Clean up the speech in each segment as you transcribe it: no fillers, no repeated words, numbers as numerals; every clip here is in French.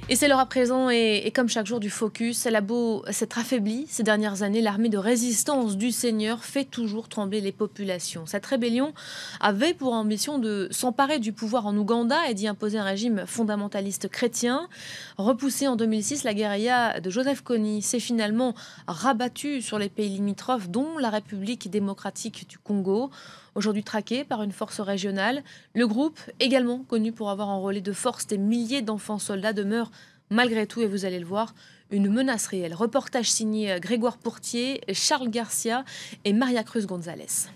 Et c'est l'heure à présent, et comme chaque jour du Focus, elle a beau s'être affaiblie ces dernières années, l'armée de résistance du Seigneur fait toujours trembler les populations. Cette rébellion avait pour ambition de s'emparer du pouvoir en Ouganda et d'y imposer un régime fondamentaliste chrétien. Repoussée en 2006, la guérilla de Joseph Kony s'est finalement rabattue sur les pays limitrophes, dont la République démocratique du Congo. Aujourd'hui traqué par une force régionale, le groupe, également connu pour avoir enrôlé de force des milliers d'enfants soldats, demeure malgré tout, et vous allez le voir, une menace réelle. Reportage signé Grégoire Pourtier, Charles Garcia et Maria Cruz González.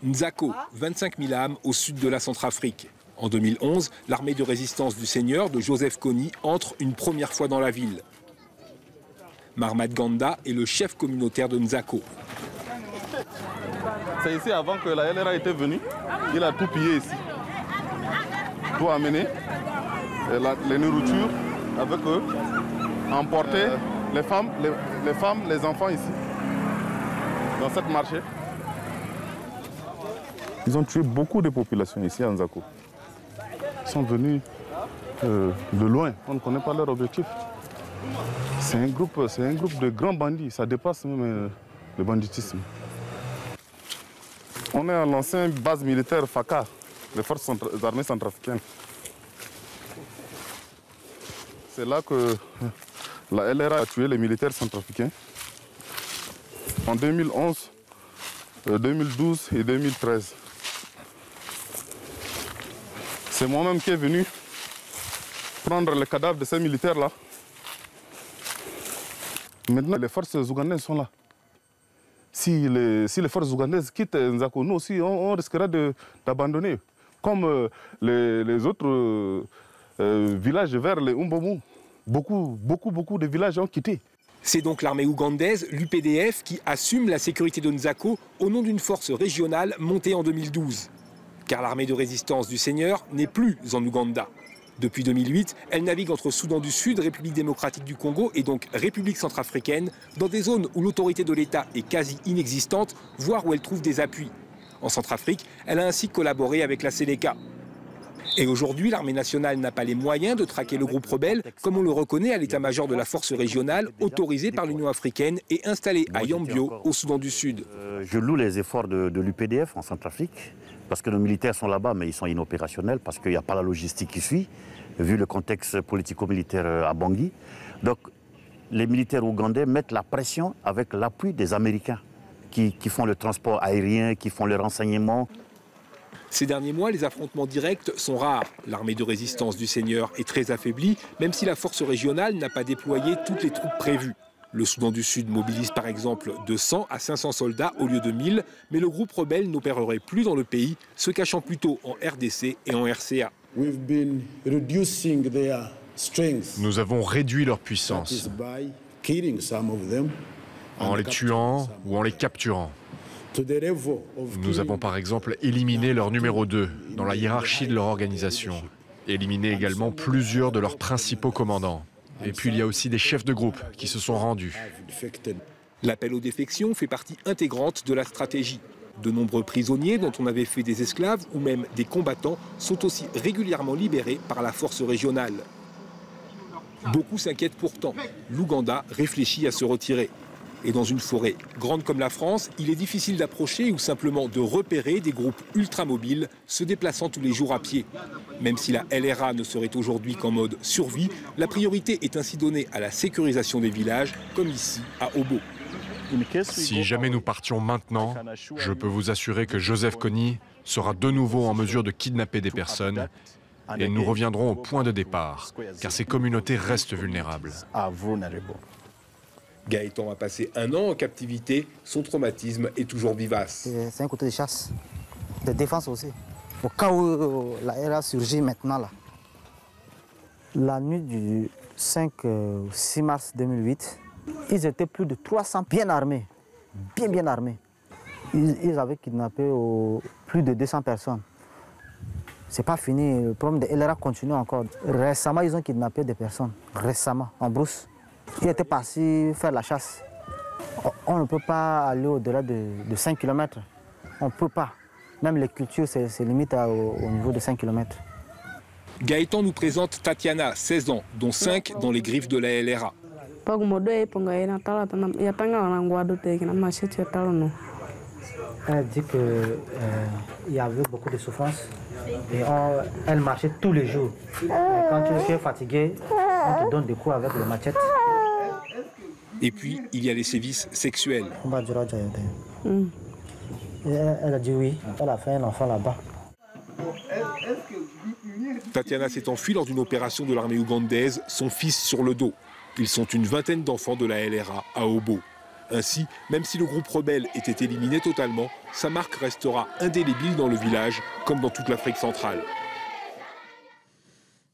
Nzako, 25 000 âmes au sud de la Centrafrique. En 2011, l'armée de résistance du Seigneur de Joseph Kony entre une première fois dans la ville. Marmat Ganda est le chef communautaire de Nzako. C'est ici avant que la LRA était venue, il a tout pillé ici. Tout amené, les nourritures avec eux, emporter les femmes, les enfants ici, dans cette marché. Ils ont tué beaucoup de populations ici à Nzako. Ils sont venus de loin, on ne connaît pas leur objectif. C'est un groupe de grands bandits, ça dépasse même le banditisme. On est à l'ancienne base militaire FACA, les forces armées centrafricaines. C'est là que la LRA a tué les militaires centrafricains en 2011, 2012 et 2013. C'est moi-même qui est venu prendre les cadavres de ces militaires-là. Maintenant, les forces ougandaises sont là. Si les forces ougandaises quittent Nzako, nous aussi, on risquera d'abandonner. Comme les autres villages vers les Umbomu. Beaucoup de villages ont quitté. C'est donc l'armée ougandaise, l'UPDF, qui assume la sécurité de Nzako au nom d'une force régionale montée en 2012. Car l'armée de résistance du Seigneur n'est plus en Ouganda. Depuis 2008, elle navigue entre Soudan du Sud, République démocratique du Congo et donc République centrafricaine, dans des zones où l'autorité de l'État est quasi inexistante, voire où elle trouve des appuis. En Centrafrique, elle a ainsi collaboré avec la Séléka. Et aujourd'hui, l'armée nationale n'a pas les moyens de traquer le groupe rebelle, comme on le reconnaît à l'état-major de la force régionale, autorisée par l'Union africaine et installée à Yambio, au Soudan du Sud. Je loue les efforts de l'UPDF en Centrafrique, parce que nos militaires sont là-bas, mais ils sont inopérationnels, parce qu'il n'y a pas la logistique qui suit, vu le contexte politico-militaire à Bangui. Donc, les militaires ougandais mettent la pression avec l'appui des Américains, qui font le transport aérien, qui font le renseignement. Ces derniers mois, les affrontements directs sont rares. L'armée de résistance du Seigneur est très affaiblie, même si la force régionale n'a pas déployé toutes les troupes prévues. Le Soudan du Sud mobilise par exemple de 100 à 500 soldats au lieu de 1000, mais le groupe rebelle n'opérerait plus dans le pays, se cachant plutôt en RDC et en RCA. Nous avons réduit leur puissance en les tuant ou en les capturant. Nous avons par exemple éliminé leur numéro 2 dans la hiérarchie de leur organisation, et éliminé également plusieurs de leurs principaux commandants. Et puis il y a aussi des chefs de groupe qui se sont rendus. L'appel aux défections fait partie intégrante de la stratégie. De nombreux prisonniers dont on avait fait des esclaves ou même des combattants sont aussi régulièrement libérés par la force régionale. Beaucoup s'inquiètent pourtant. L'Ouganda réfléchit à se retirer. Et dans une forêt grande comme la France, il est difficile d'approcher ou simplement de repérer des groupes ultramobiles se déplaçant tous les jours à pied. Même si la LRA ne serait aujourd'hui qu'en mode survie, la priorité est ainsi donnée à la sécurisation des villages, comme ici à Obo. Si jamais nous partions maintenant, je peux vous assurer que Joseph Kony sera de nouveau en mesure de kidnapper des personnes et nous reviendrons au point de départ, car ces communautés restent vulnérables. Gaëtan a passé 1 an en captivité, son traumatisme est toujours vivace. C'est un côté de chasse, de défense aussi. Au cas où la LRA surgit maintenant là. La nuit du 5 au 6 mars 2008, ils étaient plus de 300 bien armés, bien armés. Ils avaient kidnappé plus de 200 personnes. C'est pas fini, le problème de LRA continue encore. Récemment, ils ont kidnappé des personnes, récemment, en brousse. Ils étaient partis faire la chasse. On ne peut pas aller au-delà de 5 km. On ne peut pas. Même les cultures, c'est limite au niveau de 5 km. Gaëtan nous présente Tatiana, 16 ans, dont 5 dans les griffes de la LRA. Elle dit qu'il y avait beaucoup de souffrance et elle marchait tous les jours. Et quand tu es fatigué, on te donne des coups avec le machette. Et puis, il y a les sévices sexuels. Elle a dit oui, elle a fait un enfant là-bas. Tatiana s'est enfuie lors d'une opération de l'armée ougandaise, son fils sur le dos. Ils sont une vingtaine d'enfants de la LRA à Obo. Ainsi, même si le groupe rebelle était éliminé totalement, sa marque restera indélébile dans le village, comme dans toute l'Afrique centrale.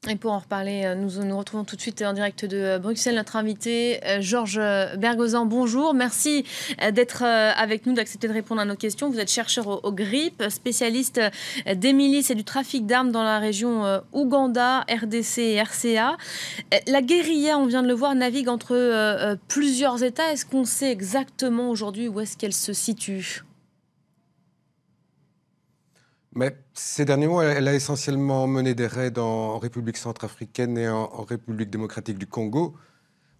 Et pour en reparler, nous retrouvons tout de suite en direct de Bruxelles notre invité, Georges Bergozan. Bonjour, merci d'être avec nous, d'accepter de répondre à nos questions. Vous êtes chercheur au GRIP, spécialiste des milices et du trafic d'armes dans la région Ouganda, RDC et RCA. La guérilla, on vient de le voir, navigue entre plusieurs États. Est-ce qu'on sait exactement aujourd'hui où est-ce qu'elle se situe ? Mais ces derniers mois, elle a essentiellement mené des raids en République centrafricaine et en République démocratique du Congo.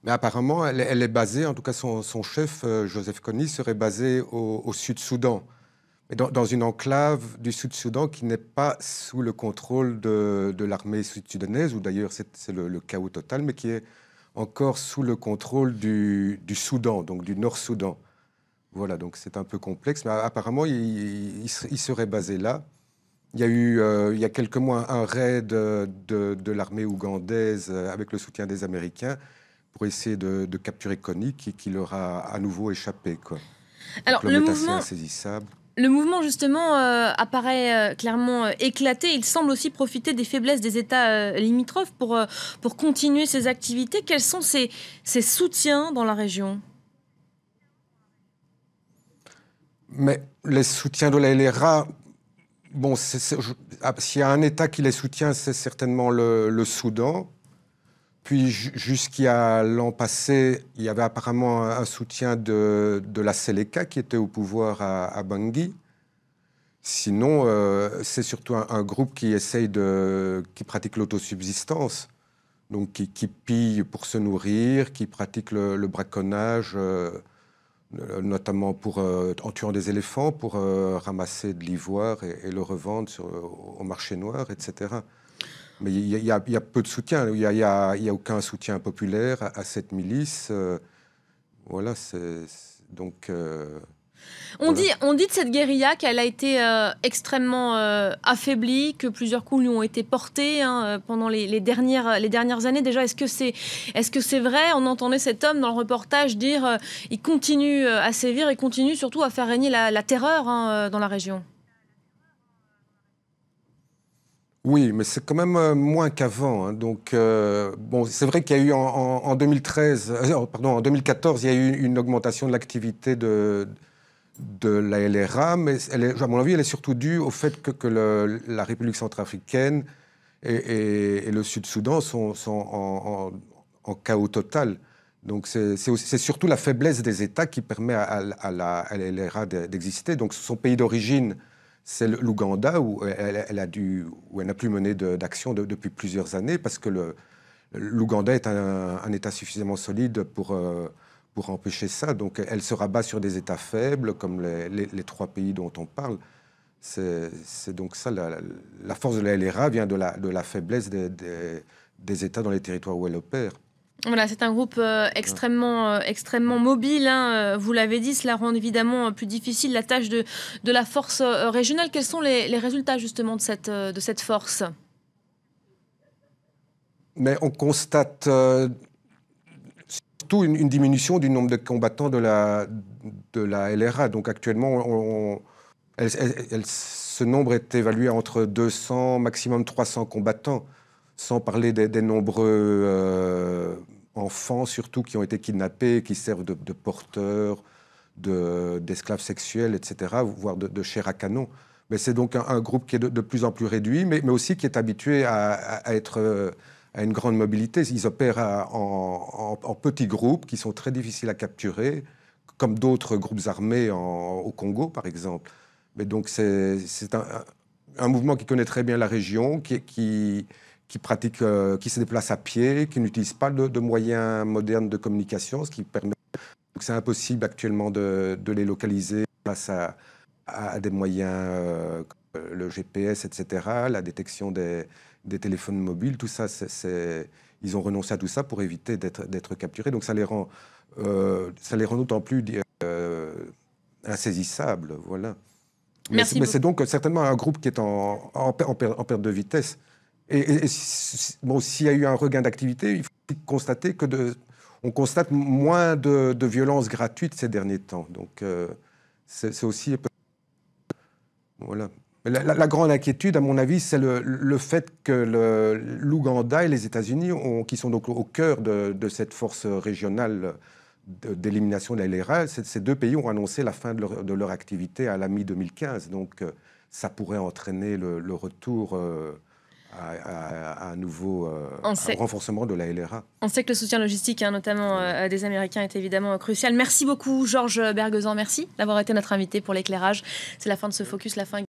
Mais apparemment, elle est basée, en tout cas son chef, Joseph Kony, serait basé au Sud-Soudan. Mais dans une enclave du Sud-Soudan qui n'est pas sous le contrôle de l'armée sud-soudanaise, où d'ailleurs c'est le chaos total, mais qui est encore sous le contrôle du Soudan, donc du Nord-Soudan. Voilà, donc c'est un peu complexe. Mais apparemment, il serait basé là. Il y a eu, il y a quelques mois, un raid de l'armée ougandaise avec le soutien des Américains pour essayer de capturer Kony, qui leur a à nouveau échappé, quoi. Alors, le mouvement est insaisissable. Le mouvement, justement, apparaît clairement éclaté. Il semble aussi profiter des faiblesses des États limitrophes pour continuer ses activités. Quels sont ses soutiens dans la région ? Mais les soutiens de la LRA... Bon, s'il y a un État qui les soutient, c'est certainement le Soudan. Puis jusqu'à l'an passé, il y avait apparemment un soutien de la Seleka qui était au pouvoir à Bangui. Sinon, c'est surtout un groupe qui qui pratique l'autosubsistance, donc qui pille pour se nourrir, qui pratique le braconnage, notamment en tuant des éléphants pour ramasser de l'ivoire et le revendre au marché noir, etc. Mais il y a peu de soutien, il n'y a aucun soutien populaire à cette milice. Voilà, donc... On dit de cette guérilla qu'elle a été extrêmement affaiblie, que plusieurs coups lui ont été portés pendant les dernières années. Déjà, est-ce que c'est vrai ? On entendait cet homme dans le reportage dire il continue à sévir et continue surtout à faire régner la terreur dans la région. Oui, mais c'est quand même moins qu'avant. Donc, bon, c'est vrai qu'il y a eu en 2014, il y a eu une augmentation de l'activité de la LRA, mais à mon avis, elle est surtout due au fait que la République centrafricaine et le Sud-Soudan sont en chaos total. Donc c'est surtout la faiblesse des États qui permet à la LRA d'exister. Donc son pays d'origine, c'est l'Ouganda, où elle n'a plus mené d'action depuis plusieurs années, parce que l'Ouganda est un État suffisamment solide pour empêcher ça. Donc elle se rabat sur des États faibles, comme les trois pays dont on parle. C'est donc ça, la force de la LRA vient de la faiblesse des États dans les territoires où elle opère. Voilà, c'est un groupe extrêmement mobile. Vous l'avez dit, cela rend évidemment plus difficile la tâche de la force régionale. Quels sont les résultats justement de cette force ? Mais on constate surtout une diminution du nombre de combattants de la LRA. Donc actuellement, ce nombre est évalué entre 200, maximum 300 combattants, sans parler des nombreux enfants, surtout, qui ont été kidnappés, qui servent de porteurs, d'esclaves sexuels, etc., voire de chair à canon. Mais c'est donc un groupe qui est de plus en plus réduit, mais aussi qui est habitué à une grande mobilité. Ils opèrent en petits groupes qui sont très difficiles à capturer, comme d'autres groupes armés au Congo, par exemple. Mais donc c'est un mouvement qui connaît très bien la région, qui qui se déplacent à pied, qui n'utilisent pas de moyens modernes de communication, ce qui permet... Donc c'est impossible actuellement de les localiser face à des moyens comme le GPS, etc., la détection des téléphones mobiles, tout ça, ils ont renoncé à tout ça pour éviter d'être capturés. Donc ça les rend d'autant plus insaisissables, voilà. Mais c'est donc certainement un groupe qui est en perte de vitesse. Et bon, s'il y a eu un regain d'activité, il faut constater on constate moins de violences gratuites ces derniers temps. Donc c'est aussi... Voilà. La grande inquiétude, à mon avis, c'est le fait que l'Ouganda et les États-Unis, qui sont donc au cœur de cette force régionale d'élimination de la LRA, ces deux pays ont annoncé la fin de leur activité à la mi-2015. Donc ça pourrait entraîner le retour à un nouveau renforcement de la LRA. On sait que le soutien logistique, notamment des Américains, est évidemment crucial. Merci beaucoup, Georges Berguezan. Merci d'avoir été notre invité pour l'éclairage. C'est la fin de ce focus, la fin.